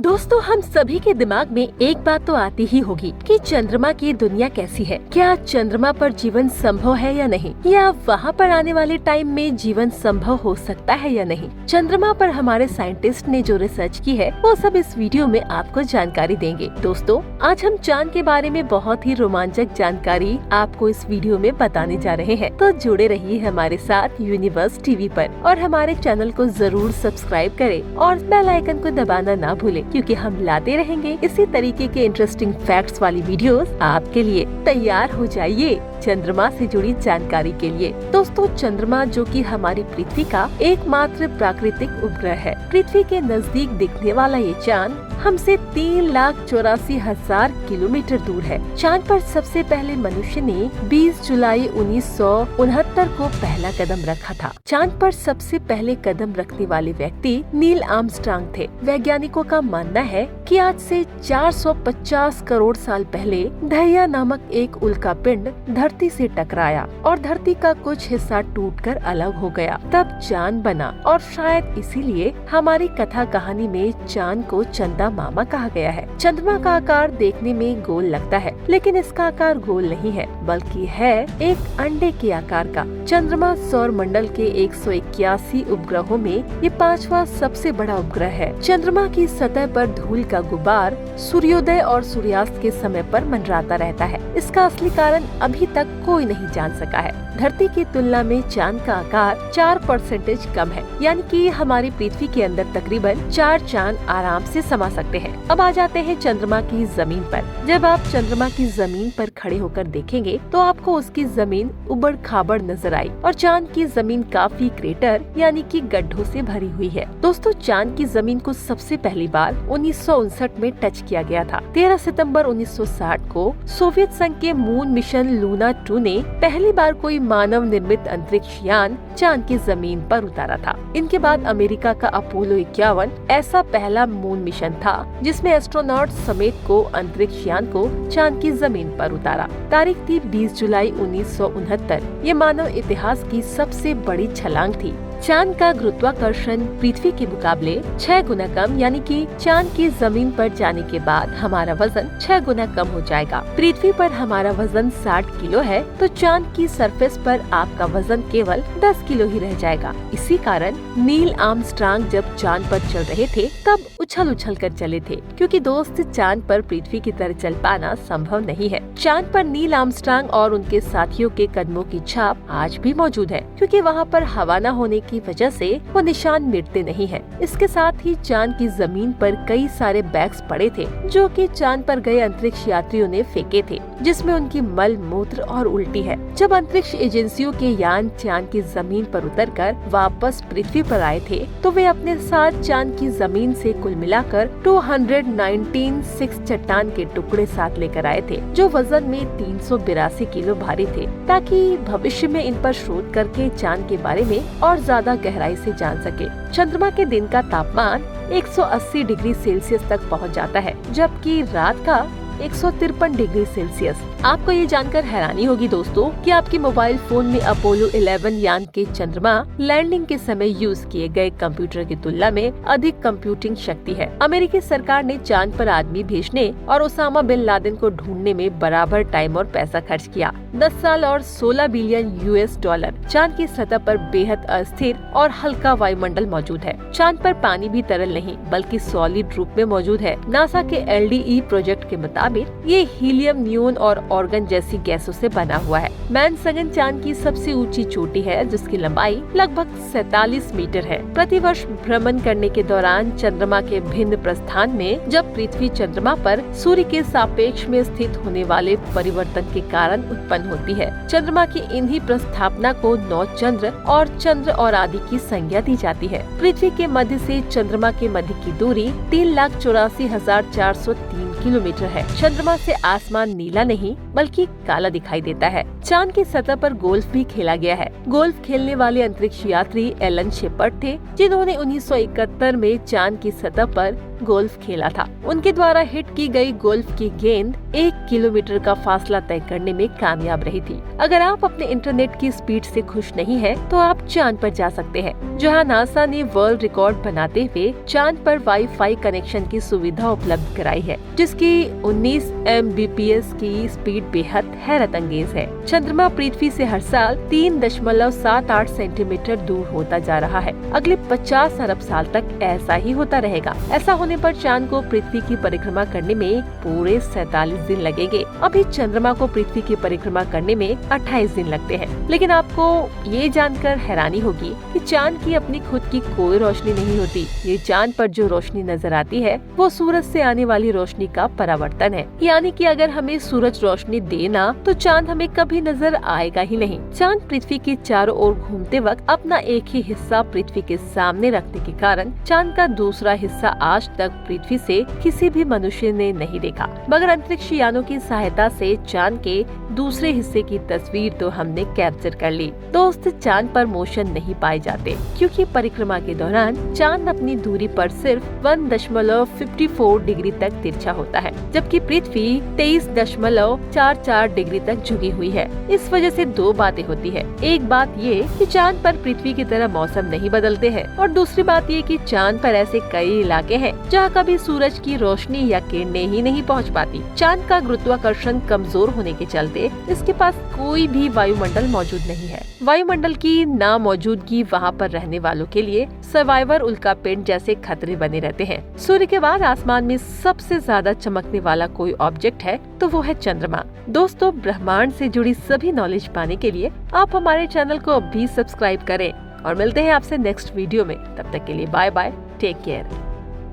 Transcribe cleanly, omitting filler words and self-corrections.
दोस्तों, हम सभी के दिमाग में एक बात तो आती ही होगी कि चंद्रमा की दुनिया कैसी है। क्या चंद्रमा पर जीवन संभव है या नहीं, या वहाँ पर आने वाले टाइम में जीवन संभव हो सकता है या नहीं। चंद्रमा पर हमारे साइंटिस्ट ने जो रिसर्च की है वो सब इस वीडियो में आपको जानकारी देंगे। दोस्तों, आज हम चांद के बारे में बहुत ही रोमांचक जानकारी आपको इस वीडियो में बताने जा रहे हैं, तो जुड़े रहिए हमारे साथ यूनिवर्स टीवी पर और हमारे चैनल को जरूर सब्सक्राइब करें और बेल आइकन को दबाना ना भूलें, क्योंकि हम लाते रहेंगे इसी तरीके के इंटरेस्टिंग फैक्ट्स वाली वीडियोस आपके लिए। तैयार हो जाइए चंद्रमा से जुड़ी जानकारी के लिए। दोस्तों, चंद्रमा जो कि हमारी पृथ्वी का एकमात्र प्राकृतिक उपग्रह है। पृथ्वी के नजदीक दिखने वाला ये चांद हमसे 3,84,000 किलोमीटर दूर है। चांद पर सबसे पहले मनुष्य ने 20 जुलाई 1969 को पहला कदम रखा था। चांद पर सबसे पहले कदम रखने वाले व्यक्ति नील आर्मस्ट्रांग थे। वैज्ञानिकों का मानना है कि आज से 450 करोड़ साल पहले धैया नामक एक उल्कापिंड धरती से टकराया और धरती का कुछ हिस्सा टूटकर अलग हो गया। तब चांद बना और शायद इसीलिए हमारी कथा कहानी में चांद को चंदा मामा कहा गया है। चंद्रमा का आकार देखने में गोल लगता है, लेकिन इसका आकार गोल नहीं है, बल्कि है एक अंडे के आकार का। चंद्रमा सौर मंडल के 181 उपग्रहों में ये 5वां सबसे बड़ा उपग्रह है। चंद्रमा की सतह पर धूल का गुबार सूर्योदय और सूर्यास्त के समय पर मंडराता रहता है। इसका असली कारण अभी तक कोई नहीं जान सका है। धरती की तुलना में चांद का आकार 4% कम है, यानी कि हमारी पृथ्वी के अंदर तकरीबन 4 चांद आराम से समा सकते हैं। अब आ जाते हैं चंद्रमा की जमीन पर। जब आप चंद्रमा की जमीन पर खड़े होकर देखेंगे तो आपको उसकी जमीन उबड़ खाबड़ नजर आई और चांद की जमीन काफी क्रेटर यानी कि गड्ढों से भरी हुई है। दोस्तों, चांद की जमीन को सबसे पहली बार 1959 में टच किया गया था। 13 सितंबर 1960 को सोवियत संघ के मून मिशन लूना 2 ने पहली बार कोई मानव निर्मित अंतरिक्ष यान चांद की जमीन पर उतारा था। इनके बाद अमेरिका का अपोलो 51 ऐसा पहला मून मिशन था जिसमें एस्ट्रोनॉट समेत को अंतरिक्ष यान को चांद की जमीन पर उतारा। तारीख थी 20 जुलाई 1969। ये मानव इतिहास की सबसे बड़ी छलांग थी। चांद का गुरुत्वाकर्षण पृथ्वी के मुकाबले 6 गुना कम, यानी कि चांद की जमीन पर जाने के बाद हमारा वजन 6 गुना कम हो जाएगा। पृथ्वी पर हमारा वजन 60 किलो है, तो चांद की सरफेस पर आपका वजन केवल 10 किलो ही रह जाएगा। इसी कारण नील आर्मस्ट्रांग जब चांद पर चल रहे थे तब उछल उछल कर चले थे, क्योंकि दोस्त चांद पर पृथ्वी की तरह चल पाना संभव नहीं है। चांद पर नील आर्मस्ट्रांग और उनके साथियों के कदमों की छाप आज भी मौजूद है, क्योंकि वहाँ पर हवा न होने की वजह से वो निशान मिटते नहीं हैं। इसके साथ ही चांद की जमीन पर कई सारे बैग्स पड़े थे जो कि चांद पर गए अंतरिक्ष यात्रियों ने फेंके थे, जिसमें उनकी मल मूत्र और उल्टी है। जब अंतरिक्ष एजेंसियों के यान चांद की जमीन पर उतरकर वापस पृथ्वी पर आए थे तो वे अपने साथ चांद की जमीन से कुल मिलाकर 219 चट्टान के टुकड़े साथ लेकर आए थे, जो वजन में 382 किलो भारी थे, ताकि भविष्य में इन पर शोध करके चांद के बारे में और ज्यादा गहराई से जान सके। चंद्रमा के दिन का तापमान 180 डिग्री सेल्सियस तक पहुंच जाता है, जबकि रात का 153 डिग्री सेल्सियस। आपको ये जानकर हैरानी होगी दोस्तों कि आपके मोबाइल फोन में अपोलो 11 यान के चंद्रमा लैंडिंग के समय यूज किए गए कंप्यूटर की तुलना में अधिक कंप्यूटिंग शक्ति है। अमेरिकी सरकार ने चांद पर आदमी भेजने और ओसामा बिन लादेन को ढूंढने में बराबर टाइम और पैसा खर्च किया। 10 साल और 16 बिलियन US$। चांद की सतह पर बेहद अस्थिर और हल्का वायुमंडल मौजूद है। चांद पर पानी भी तरल नहीं बल्कि सॉलिड रूप में मौजूद है। नासा के LDE प्रोजेक्ट के मुताबिक ये हीलियम, नियोन और ऑर्गन जैसी गैसों से बना हुआ है। मैनसगन चांद की सबसे ऊंची चोटी है, जिसकी लंबाई लगभग 47 मीटर है। प्रतिवर्ष भ्रमण करने के दौरान चंद्रमा के भिन्न प्रस्थान में जब पृथ्वी चंद्रमा पर सूर्य के सापेक्ष में स्थित होने वाले परिवर्तन के कारण उत्पन्न होती है। चंद्रमा की इन्हीं प्रस्थापना को नौ चंद्र और चंद्र और आदि की संज्ञा दी जाती है। पृथ्वी के मध्य से चंद्रमा के मध्य की दूरी 3,84,403 किलोमीटर है। चंद्रमा से आसमान नीला नहीं बल्कि काला दिखाई देता है। चांद की सतह पर गोल्फ भी खेला गया है। गोल्फ खेलने वाले अंतरिक्ष यात्री एलन शेपर्ड थे, जिन्होंने 1971 में चांद की सतह पर गोल्फ खेला था। उनके द्वारा हिट की गई गोल्फ की गेंद 1 किलोमीटर का फासला तय करने में कामयाब रही थी। अगर आप अपने इंटरनेट की स्पीड से खुश नहीं हैं, तो आप चांद पर जा सकते हैं, जहां नासा ने वर्ल्ड रिकॉर्ड बनाते हुए चांद पर वाईफाई कनेक्शन की सुविधा उपलब्ध कराई है, जिसकी 19 Mbps की स्पीड बेहद हैरत अंगेज है। चंद्रमा पृथ्वी से हर साल 3.78 सेंटीमीटर दूर होता जा रहा है। अगले 50 अरब साल तक ऐसा ही होता रहेगा। ऐसा होने पर चांद को पृथ्वी की परिक्रमा करने में पूरे 47 दिन लगेंगे। अभी चंद्रमा को पृथ्वी की परिक्रमा करने में 28 दिन लगते हैं। लेकिन आपको ये जानकर हैरानी होगी कि चांद की अपनी खुद की कोई रोशनी नहीं होती। ये चांद पर जो रोशनी नजर आती है, वो सूरज से आने वाली रोशनी का परावर्तन है। यानी कि अगर हमें सूरज रोशनी देना, तो चांद हमें कभी नजर आएगा ही नहीं। चांद पृथ्वी के चारों ओर घूमते वक्त अपना एक ही हिस्सा पृथ्वी के सामने रखने के कारण चांद का दूसरा हिस्सा आज तक पृथ्वी से किसी भी मनुष्य ने नहीं देखा। मगर अंतरिक्ष यानों की सहायता से चांद के दूसरे हिस्से की तस्वीर तो हमने कैप्चर कर ली। दोस्त, चांद पर मोशन नहीं पाए जाते, क्योंकि परिक्रमा के दौरान चांद अपनी दूरी पर सिर्फ 1.54 डिग्री तक तिरछा होता है, जबकि पृथ्वी 23.44 डिग्री तक झुकी हुई है। इस वजह से दो बातें होती है। एक बात ये कि चांद पर पृथ्वी की तरह मौसम नहीं बदलते हैं, और दूसरी बात ये कि चांद पर ऐसे कई इलाके हैं जहाँ कभी सूरज की रोशनी या किरणें ही नहीं पहुँच पाती। चांद का गुरुत्वाकर्षण कमजोर होने के चलते इसके पास कोई भी वायुमंडल मौजूद नहीं है। वायुमंडल की ना मौजूदगी वहाँ पर रहने वालों के लिए सर्वाइवर उल्कापिंड जैसे खतरे बने रहते हैं। सूर्य के बाद आसमान में सबसे ज्यादा चमकने वाला कोई ऑब्जेक्ट है तो वो है चंद्रमा। दोस्तों, ब्रह्मांड से जुड़ी सभी नॉलेज पाने के लिए आप हमारे चैनल को अभी सब्सक्राइब करें, और मिलते हैं आपसे नेक्स्ट वीडियो में। तब तक के लिए बाय बाय, टेक केयर।